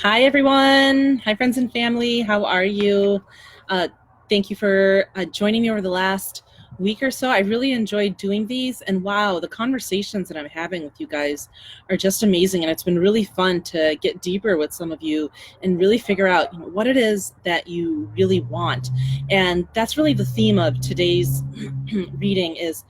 Hi, everyone. Hi, friends and family. How are you? Uh, Thank you for joining me over the last week or so. I really enjoyed doing these, and wow, the conversations that I'm having with you guys are just amazing. And it's been really fun to get deeper with some of you and really figure out, what it is that you really want. And that's really the theme of today's reading is,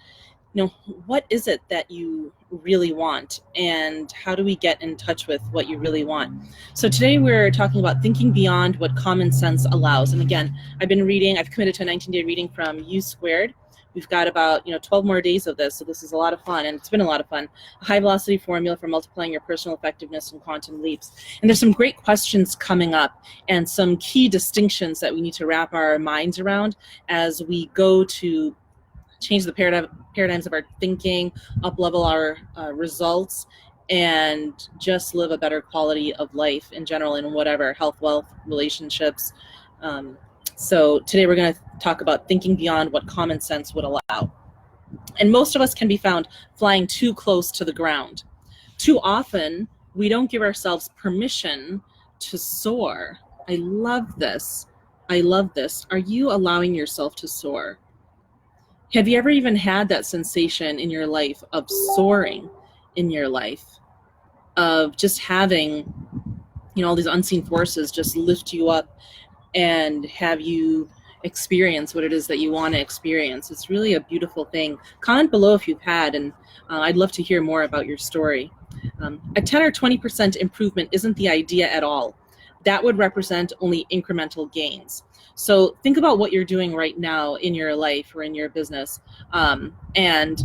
what is it that you really want, and how do we get in touch with what you really want? So today we're talking about thinking beyond what common sense allows. And again, I've committed to a 19-day reading from U Squared. We've got about 12 more days of this, so this is a lot of fun, and it's been a lot of fun. A high velocity formula for multiplying your personal effectiveness and quantum leaps. And there's some great questions coming up and some key distinctions that we need to wrap our minds around as we go to change the paradigms of our thinking, up-level our results, and just live a better quality of life in general in whatever, health, wealth, relationships. So today we're going to talk about thinking beyond what common sense would allow. And most of us can be found flying too close to the ground. Too often, we don't give ourselves permission to soar. I love this. I love this. Are you allowing yourself to soar? Have you ever even had that sensation in your life of soaring in your life, of just having, all these unseen forces just lift you up and have you experience what it is that you want to experience? It's really a beautiful thing. Comment below if you've had, and I'd love to hear more about your story. A 10 or 20% improvement isn't the idea at all. That would represent only incremental gains. So think about what you're doing right now in your life or in your business, and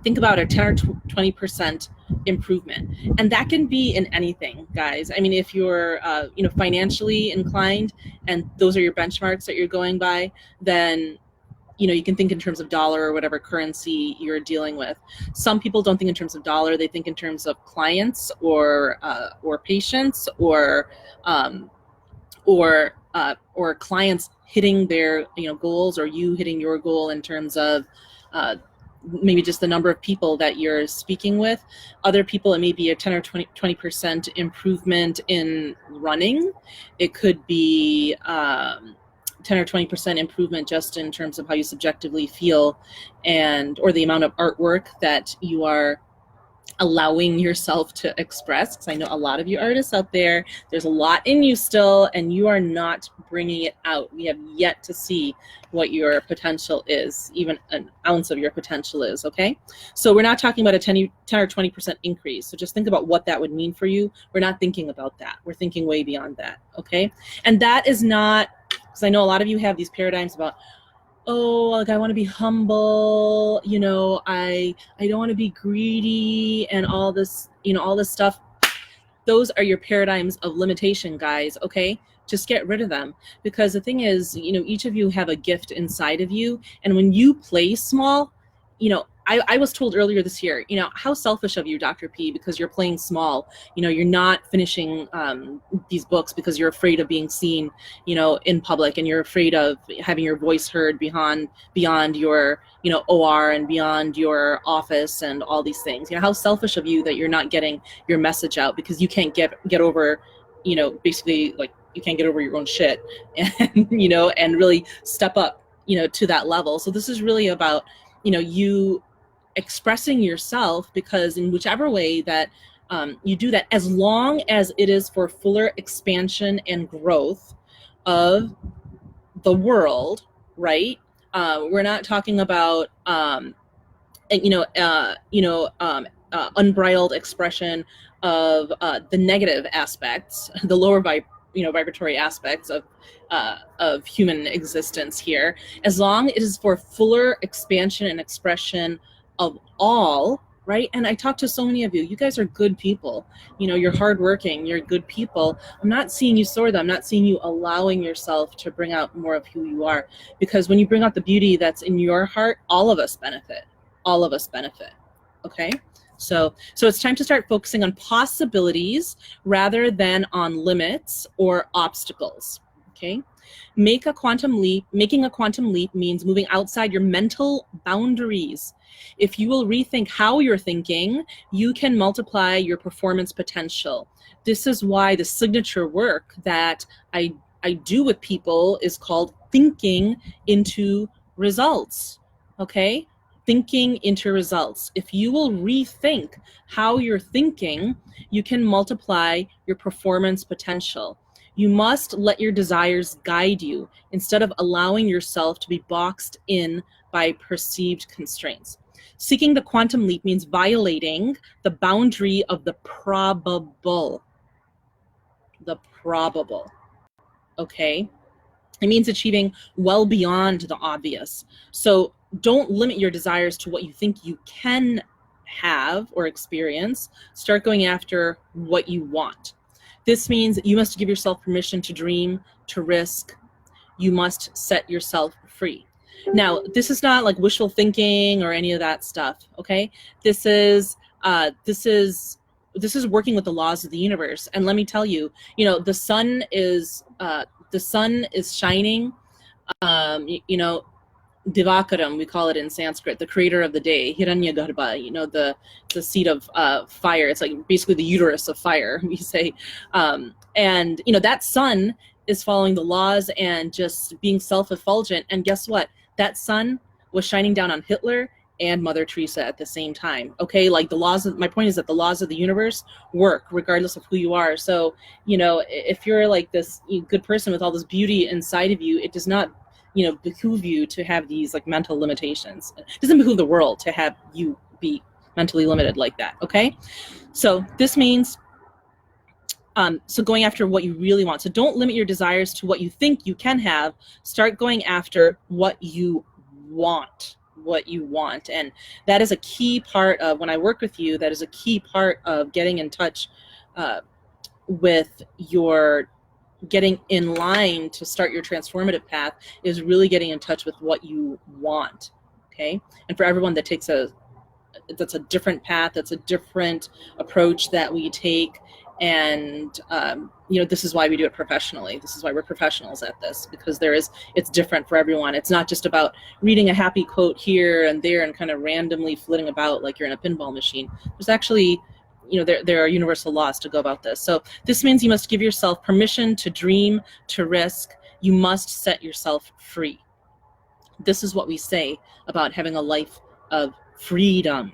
think about a 10 or 20% improvement. And that can be in anything, guys. I mean, if you're financially inclined and those are your benchmarks that you're going by, then you can think in terms of dollar or whatever currency you're dealing with. Some people don't think in terms of dollar; they think in terms of clients or patients or clients hitting their goals, or you hitting your goal in terms of maybe just the number of people that you're speaking with. Other people, it may be a 10 or 20% improvement in running. It could be 10 or 20% improvement just in terms of how you subjectively feel, or the amount of artwork that you are allowing yourself to express, because I know a lot of you artists out there, there's a lot in you still, and you are not bringing it out. We have yet to see what your potential is, even an ounce of your potential is, okay? So we're not talking about a 10 or 20% increase, so just think about what that would mean for you. We're not thinking about that. We're thinking way beyond that, okay? And that is not, because I know a lot of you have these paradigms about, oh, like I want to be humble, I don't want to be greedy and all this stuff. Those are your paradigms of limitation, guys, okay? Just get rid of them, because the thing is, each of you have a gift inside of you, and when you play small, I was told earlier this year, how selfish of you, Dr. P, because you're playing small. You're not finishing these books because you're afraid of being seen, in public, and you're afraid of having your voice heard beyond your, OR and beyond your office and all these things. How selfish of you that you're not getting your message out because you can't get over, basically, like, you can't get over your own shit, and and really step up, to that level. So this is really about, you expressing yourself, because in whichever way that you do that, as long as it is for fuller expansion and growth of the world, right? We're not talking about unbridled expression of the negative aspects, the lower vibratory aspects of human existence here. As long as it is for fuller expansion and expression of all, right? And I talk to so many of you. You guys are good people. You're hardworking. You're good people. I'm not seeing you soar them. I'm not seeing you allowing yourself to bring out more of who you are. Because when you bring out the beauty that's in your heart, all of us benefit. All of us benefit. Okay? So it's time to start focusing on possibilities rather than on limits or obstacles. Okay. Making a quantum leap means moving outside your mental boundaries. If you will rethink how you're thinking, you can multiply your performance potential. This is why the signature work that I do with people is called thinking into results. Okay? Thinking into results. If you will rethink how you're thinking, you can multiply your performance potential. You must let your desires guide you instead of allowing yourself to be boxed in by perceived constraints. Seeking the quantum leap means violating the boundary of the probable. The probable. Okay? It means achieving well beyond the obvious. So don't limit your desires to what you think you can have or experience. Start going after what you want. This means you must give yourself permission to dream, to risk. You must set yourself free. Now, this is not like wishful thinking or any of that stuff, okay? This is working with the laws of the universe. And let me tell you, the sun is shining. Divakaram, we call it in Sanskrit, the creator of the day, Hiranyagarbha, the seat of fire. It's like basically the uterus of fire, we say. And that sun is following the laws and just being self-effulgent. And guess what? That sun was shining down on Hitler and Mother Teresa at the same time. Okay, like my point is that the laws of the universe work regardless of who you are. So, if you're like this good person with all this beauty inside of you, it does not behoove you to have these like mental limitations. It doesn't behoove the world to have you be mentally limited like that. Okay, so this means so going after what you really want. So don't limit your desires to what you think you can have. Start going after what you want. And that is a key part of when I work with you. That is a key part of getting in touch with your getting in line to start your transformative path, is really getting in touch with what you want. Okay, and for everyone that's a different path, that's a different approach that we take. And this is why we do it professionally. This is why we're professionals at this, because it's different for everyone. It's not just about reading a happy quote here and there and kind of randomly flitting about like you're in a pinball machine. There's actually there are universal laws to go about this. So this means you must give yourself permission to dream, to risk. You must set yourself free. This is what we say about having a life of freedom.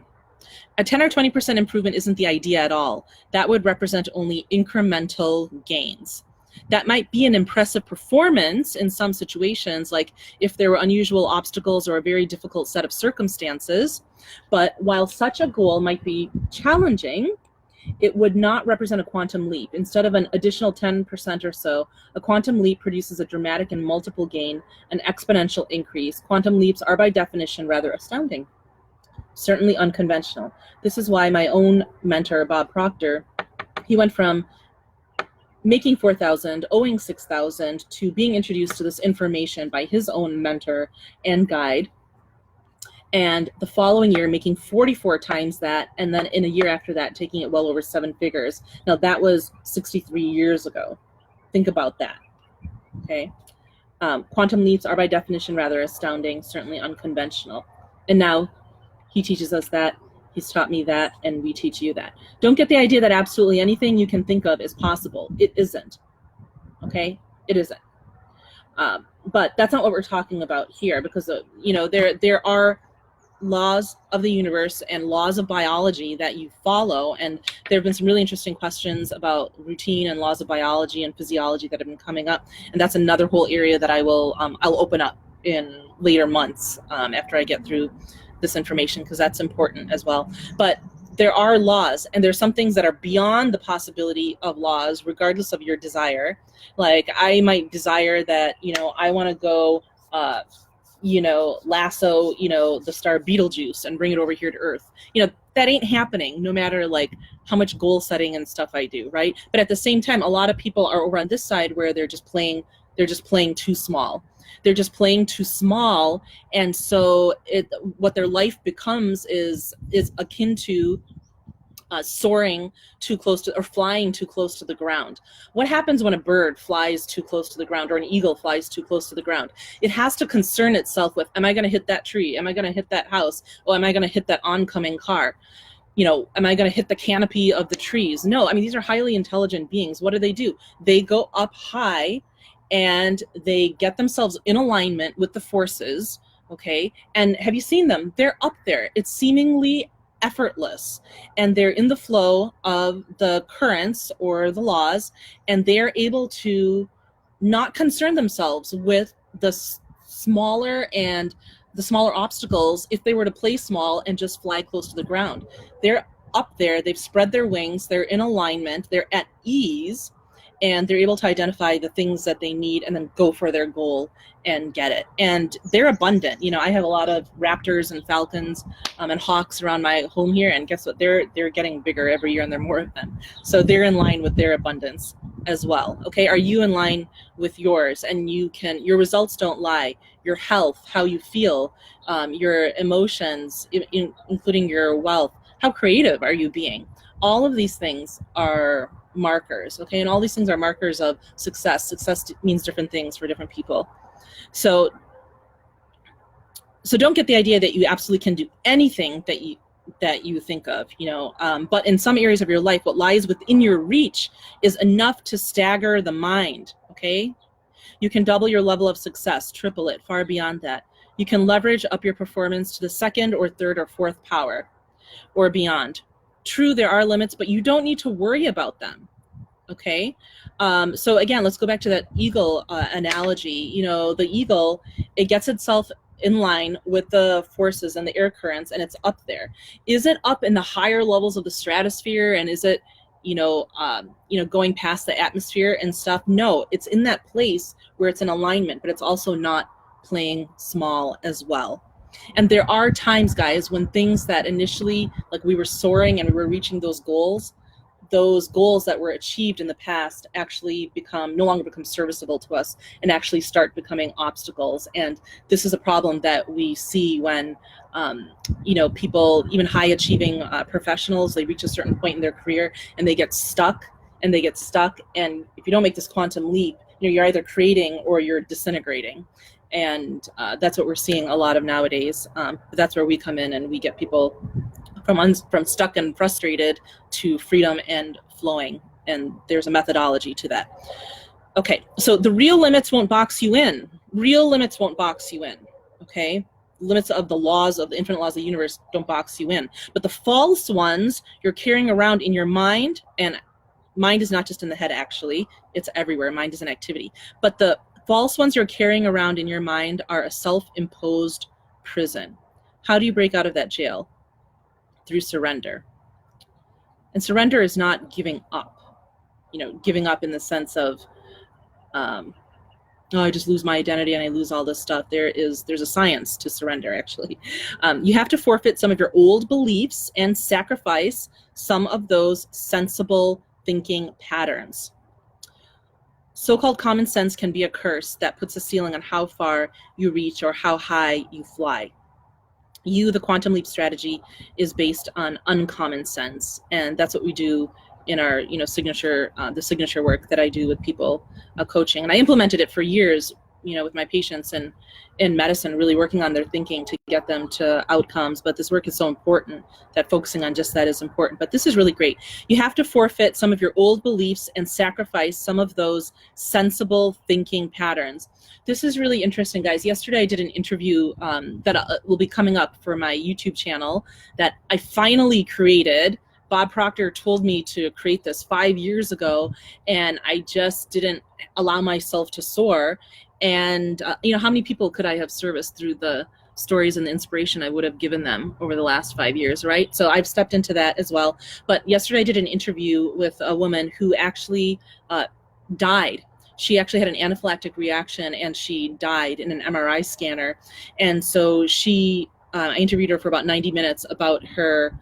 A 10 or 20% improvement isn't the idea at all. That would represent only incremental gains. That might be an impressive performance in some situations, like if there were unusual obstacles or a very difficult set of circumstances. But while such a goal might be challenging, it would not represent a quantum leap. Instead of an additional 10% or so, a quantum leap produces a dramatic and multiple gain, an exponential increase. Quantum leaps are by definition rather astounding, certainly unconventional. This is why my own mentor, Bob Proctor, he went from making 4,000, owing 6,000, to being introduced to this information by his own mentor and guide. And the following year, making 44 times that, and then in a year after that, taking it well over 7 figures. Now, that was 63 years ago. Think about that, okay? Quantum leaps are by definition rather astounding, certainly unconventional. And now he teaches us that, he's taught me that, and we teach you that. Don't get the idea that absolutely anything you can think of is possible. It isn't, okay? It isn't. But that's not what we're talking about here, because there are laws of the universe and laws of biology that you follow, and there have been some really interesting questions about routine and laws of biology and physiology that have been coming up, and that's another whole area that I'll open up in later months after I get through this information, because that's important as well. But there are laws, and there's some things that are beyond the possibility of laws, regardless of your desire. Like I might desire that, I want to go, lasso, the star Betelgeuse and bring it over here to Earth. That ain't happening, no matter like how much goal setting and stuff I do, right? But at the same time, a lot of people are over on this side where they're just playing too small. They're just playing too small, and so what their life becomes is akin to soaring too close to, or flying too close to the ground. What happens when a bird flies too close to the ground, or an eagle flies too close to the ground? It has to concern itself with, am I going to hit that tree? Am I going to hit that house? Or am I going to hit that oncoming car? Am I going to hit the canopy of the trees? No, I mean, these are highly intelligent beings. What do? They go up high and they get themselves in alignment with the forces, okay? And have you seen them? They're up there. It's seemingly effortless, and they're in the flow of the currents or the laws, and they're able to not concern themselves with the smaller obstacles if they were to play small and just fly close to the ground. They're up there, they've spread their wings, they're in alignment, they're at ease, and they're able to identify the things that they need and then go for their goal and get it. And they're abundant. I have a lot of raptors and falcons and hawks around my home here, and guess what? They're getting bigger every year, and there are more of them. So they're in line with their abundance as well. Okay, are you in line with yours? And your results don't lie. Your health, how you feel, your emotions, including your wealth. How creative are you being? All of these things are markers, okay? And all these things are markers of success. Success means different things for different people. So don't get the idea that you absolutely can do anything that you think of, but in some areas of your life, what lies within your reach is enough to stagger the mind, okay? You can double your level of success, triple it, far beyond that. You can leverage up your performance to the second or third or fourth power or beyond. True, there are limits, but you don't need to worry about them, okay? So again, let's go back to that eagle analogy. The eagle, it gets itself in line with the forces and the air currents, and it's up there. Is it up in the higher levels of the stratosphere, and is it going past the atmosphere and stuff? No, it's in that place where it's in alignment, but it's also not playing small as well. And there are times, guys, when things that initially, like we were soaring and we were reaching those goals that were achieved in the past actually no longer become serviceable to us and actually start becoming obstacles. And this is a problem that we see when, people, even high achieving professionals, they reach a certain point in their career and they get stuck. And if you don't make this quantum leap, you're either creating or you're disintegrating. And that's what we're seeing a lot of nowadays. But that's where we come in, and we get people from stuck and frustrated to freedom and flowing. And there's a methodology to that. Okay, so the real limits won't box you in. Okay? Limits of the laws, of the infinite laws of the universe, don't box you in. But the false ones you're carrying around in your mind, and mind is not just in the head, actually. It's everywhere. Mind is an activity. But the false ones you're carrying around in your mind are a self-imposed prison. How do you break out of that jail? Through surrender. And surrender is not giving up. Giving up in the sense of, I just lose my identity and I lose all this stuff. There's a science to surrender, actually. You have to forfeit some of your old beliefs and sacrifice some of those sensible thinking patterns. So-called common sense can be a curse that puts a ceiling on how far you reach or how high you fly. The quantum leap strategy is based on uncommon sense, and that's what we do in our signature, the signature work that I do with people coaching. And I implemented it for years, with my patients and in medicine, really working on their thinking to get them to outcomes. But this work is so important that focusing on just that is important. But this is really great. You have to forfeit some of your old beliefs and sacrifice some of those sensible thinking patterns. This is really interesting, guys. Yesterday I did an interview that will be coming up for my YouTube channel that I finally created. Bob Proctor told me to create this 5 years ago, and I just didn't allow myself to soar. And how many people could I have serviced through the stories and the inspiration I would have given them over the last 5 years, right? So I've stepped into that as well. But yesterday I did an interview with a woman who actually died. She actually had an anaphylactic reaction and she died in an MRI scanner. And so I interviewed her for about 90 minutes about her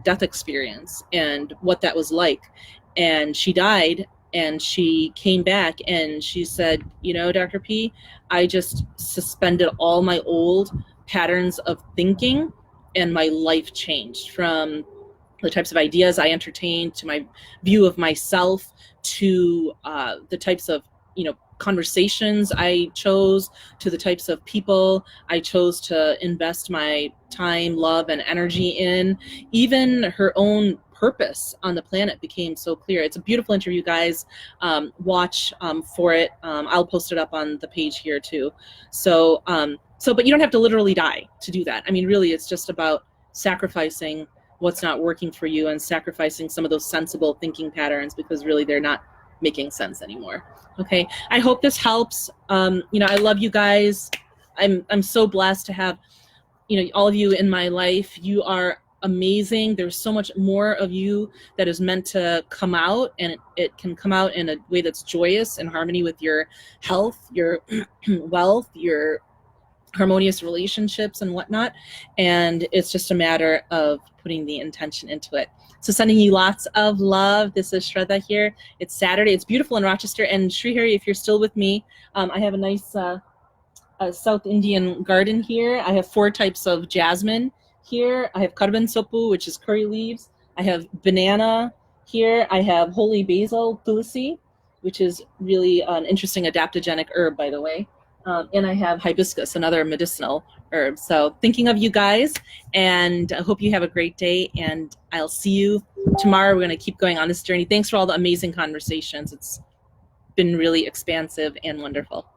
death experience and what that was like. And she died. And she came back and she said, Dr. P, I just suspended all my old patterns of thinking and my life changed from the types of ideas I entertain, to my view of myself, to the types of, conversations I chose, to the types of people I chose to invest my time, love, and energy in. Even her own purpose on the planet became so clear. It's a beautiful interview, guys. Watch for it. I'll post it up on the page here too. But you don't have to literally die to do that. I mean, really, it's just about sacrificing what's not working for you and sacrificing some of those sensible thinking patterns, because really they're not making sense anymore. Okay, I hope this helps. I love you guys. I'm so blessed to have, all of you in my life. You are amazing. There's so much more of you that is meant to come out, and it can come out in a way that's joyous, in harmony with your health, your wealth, your harmonious relationships and whatnot. And it's just a matter of putting the intention into it. So sending you lots of love. This is Shraddha here. It's Saturday. It's beautiful in Rochester. And Srihari, if you're still with me, I have a nice South Indian garden here. I have 4 types of jasmine here. I have karban sopu, which is curry leaves. I have banana here. I have holy basil, tulsi, which is really an interesting adaptogenic herb, by the way. And I have hibiscus, another medicinal herb. So thinking of you guys, and I hope you have a great day, and I'll see you tomorrow. We're going to keep going on this journey. Thanks for all the amazing conversations. It's been really expansive and wonderful.